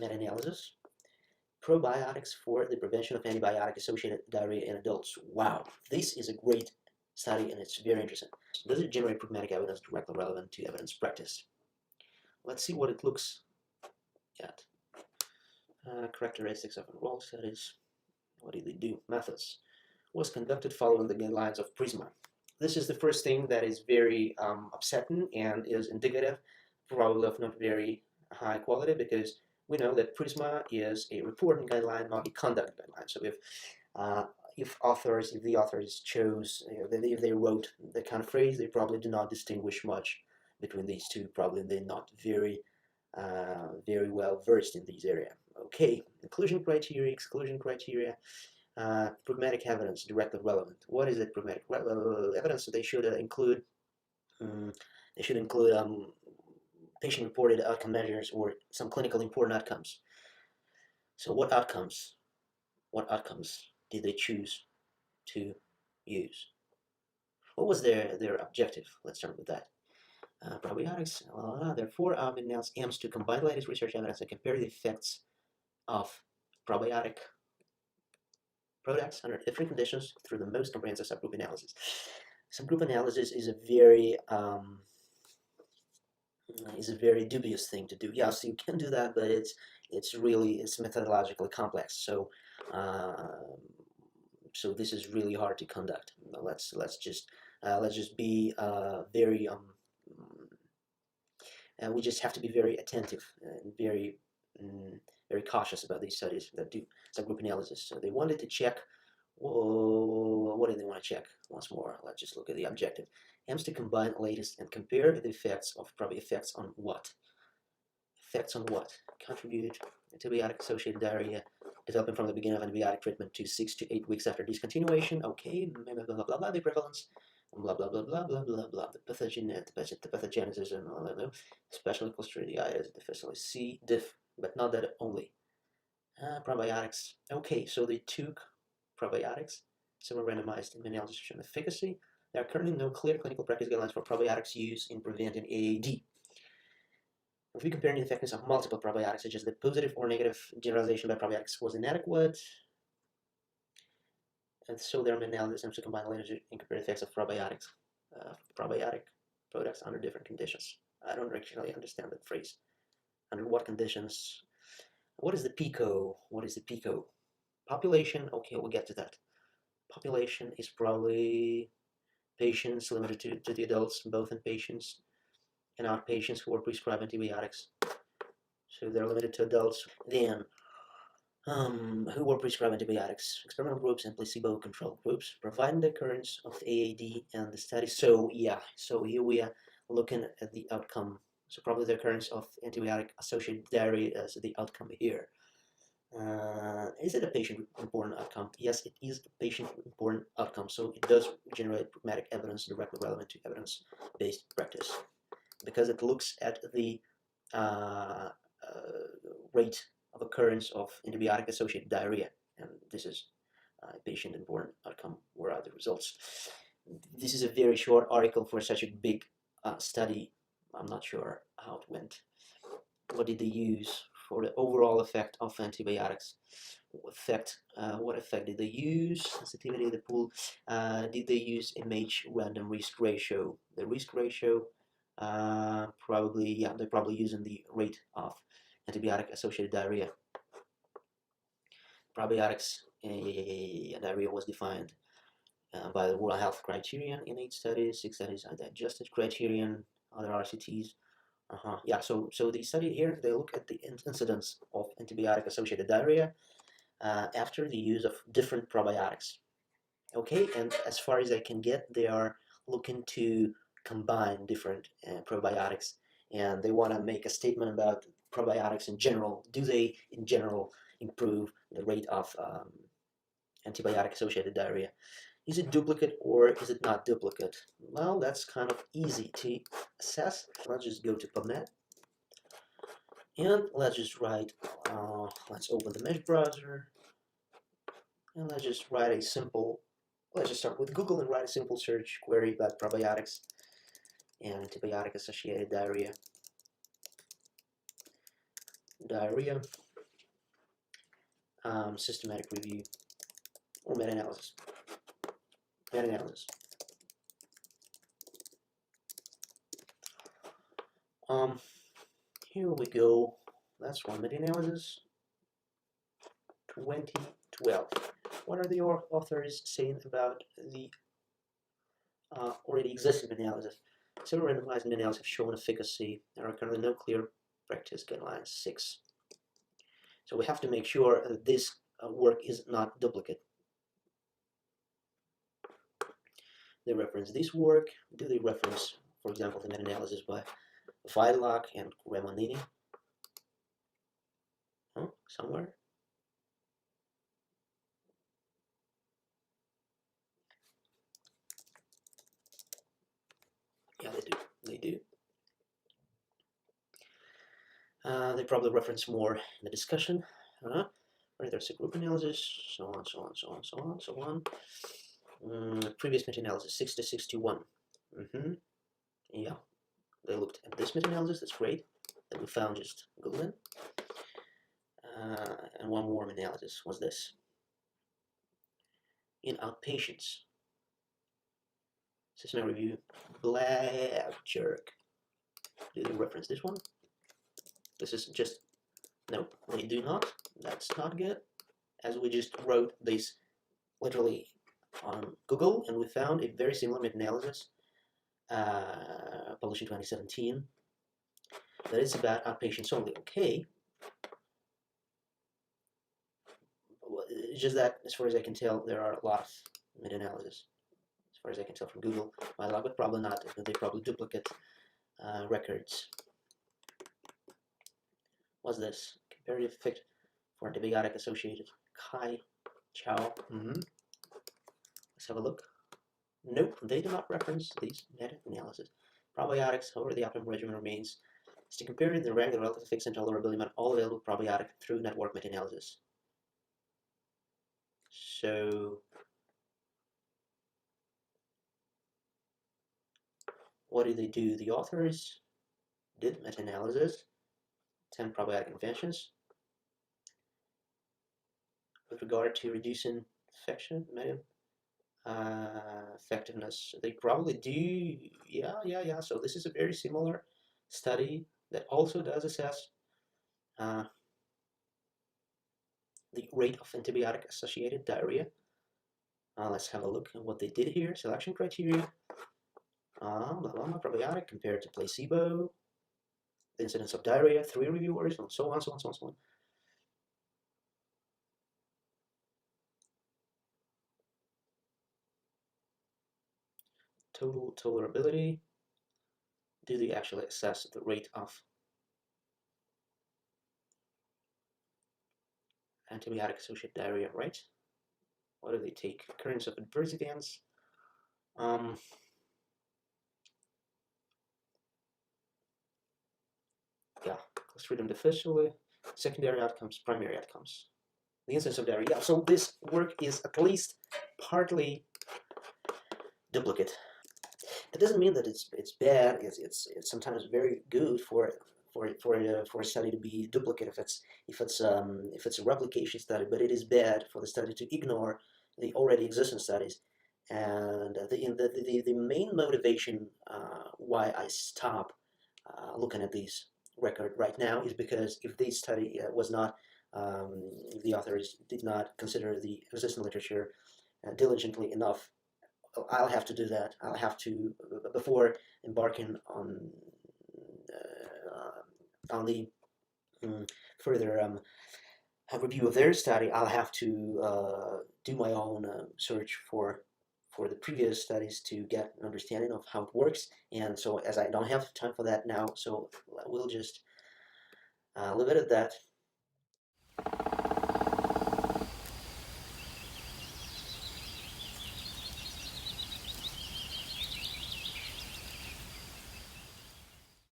meta-analysis. Probiotics for the prevention of antibiotic-associated diarrhea in adults. Wow, this is a great study and it's very interesting. Does it generate pragmatic evidence directly relevant to evidence practice? Let's see what it looks at. Characteristics of enrolled studies. What did they do? Methods. Was conducted following the guidelines of PRISMA. This is the first thing that is very upsetting and is indicative, probably of not very high quality, because we know that PRISMA is a reporting guideline, not a conduct guideline. So if the authors chose, if they wrote the kind of phrase, they probably do not distinguish much between these two. Probably they're not very well versed in these areas. Okay, inclusion criteria, exclusion criteria. Pragmatic evidence directly relevant. What is it? Pragmatic evidence? So they should include patient-reported outcome measures or some clinically important outcomes. So what outcomes? What outcomes did they choose to use? What was their objective? Let's start with that. Probiotics. There are 4 aims to combine the latest research evidence and compare the effects of probiotic products under different conditions through the most comprehensive subgroup analysis. Subgroup analysis is a very dubious thing to do. Yes, you can do that, but it's methodologically complex. So so this is really hard to conduct. Let's just be very we just have to be very attentive and very cautious about these studies that do subgroup analysis. So they wanted to check, what did they want to check? Once more, let's just look at the objective. Aims to combine the latest and compare the effects of effects on what? Effects on what? Contributed antibiotic-associated diarrhea developing from the beginning of antibiotic treatment to 6 to 8 weeks after discontinuation. Okay, blah blah blah blah, blah the prevalence. Blah blah blah blah blah blah blah. The pathogenesis and all that. Especially Clostridiitis, difficile C diff, but not that only. Probiotics. Okay, so they took probiotics. Several randomized meta-analysis showing efficacy. There are currently no clear clinical practice guidelines for probiotics use in preventing AAD. If we compare the effectiveness of multiple probiotics, such as the positive or negative generalization by probiotics was inadequate. And so their meta-analysis aims to combine the literature and compare the effects of probiotic products under different conditions. I don't actually understand that phrase. Under what conditions? What is the PICO? What is the PICO? Population, okay, we'll get to that. Population is probably patients limited to the adults, both inpatients and outpatients who are prescribed antibiotics. So they're limited to adults. Then, who were prescribed antibiotics? Experimental groups and placebo-controlled groups, providing the occurrence of AAD and the study. So yeah, so here we are looking at the outcome. So probably the occurrence of antibiotic-associated diarrhea as the outcome here. Is it a patient-important outcome? Yes, it is a patient-important outcome. So it does generate pragmatic evidence directly relevant to evidence-based practice, because it looks at the rate of occurrence of antibiotic-associated diarrhea, and this is a patient-important outcome. Where are the results? This is a very short article for such a big study. I'm not sure how it went. What did they use for the overall effect of antibiotics? What effect did they use? Sensitivity of the pool. Did they use MH random risk ratio? The risk ratio, probably, yeah, they're probably using the rate of antibiotic-associated diarrhea. Probiotics diarrhea was defined by the World Health Criterion in 8 studies. 6 studies are digested criterion, other RCTs. Yeah, so the study here, they look at the incidence of antibiotic-associated diarrhea after the use of different probiotics. Okay, and as far as I can get, they are looking to combine different probiotics, and they want to make a statement about probiotics in general. Do they, in general, improve the rate of antibiotic-associated diarrhea? Is it duplicate or is it not duplicate? Well, that's kind of easy to assess. Let's just go to PubMed. And let's just write, let's open the mesh browser. And let's just write a simple, let's just start with Google and write a simple search query about probiotics and antibiotic-associated diarrhea. systematic review or meta-analysis. Meta-analysis. Here we go. That's one meta-analysis. 2012. What are the authors saying about the already existing meta-analysis? Several randomized meta-analyses have shown efficacy. There are currently no clear practice guidelines. 6. So we have to make sure that this work is not duplicate. They reference this work. Do they reference, for example, the meta-analysis by Vailock and Remonini? Somewhere? Yeah, they do. They do. They probably reference more in the discussion. Right, there's a group analysis, so on, so on, so on, so on, so on. Previous meta-analysis, 6-6-1. Yeah, they looked at this meta-analysis. That's great. That we found just Googling. And one more meta-analysis was this. In outpatients. Systematic review. Black jerk. Do they reference this one? This is just, no, they do not. That's not good. As we just wrote this literally on Google, and we found a very similar meta-analysis published in 2017 that is about outpatients only. Okay. It's just that, as far as I can tell, there are a lot of meta-analysis. As far as I can tell from Google, but probably not. They probably duplicate records. What's this? Comparative effect for antibiotic associated Kai Chow. Let's have a look. Nope, they do not reference these meta-analysis. Probiotics, however, the optimum regimen remains is to compare the rank, the relative effects, and tolerability among all available probiotic through network meta-analysis. So, what did they do? The authors did meta-analysis, 10 probiotic interventions with regard to reducing infection, effectiveness. They probably do, yeah. So this is a very similar study that also does assess the rate of antibiotic-associated diarrhea. Let's have a look at what they did here. Selection criteria. Probiotic compared to placebo. The incidence of diarrhea, 3 reviewers, and so on, so on, so on, so on. Total tolerability. Do they actually assess the rate of antibiotic-associated diarrhea, right? What do they take? Occurrence of adverse events. Yeah, Clostridium difficile, secondary outcomes, primary outcomes. The incidence of diarrhea. Yeah, so this work is at least partly duplicate. It doesn't mean that it's bad. It's sometimes very good for a study to be duplicate if it's a replication study, but it is bad for the study to ignore the already existing studies. And the main motivation why I stop looking at these record right now is because if this study was not, the authors did not consider the existing literature diligently enough, I'll have to do that. I'll have to, before embarking on the further review of their study, I'll have to do my own search for the previous studies to get an understanding of how it works. And so, as I don't have time for that now, so we'll just leave it at that.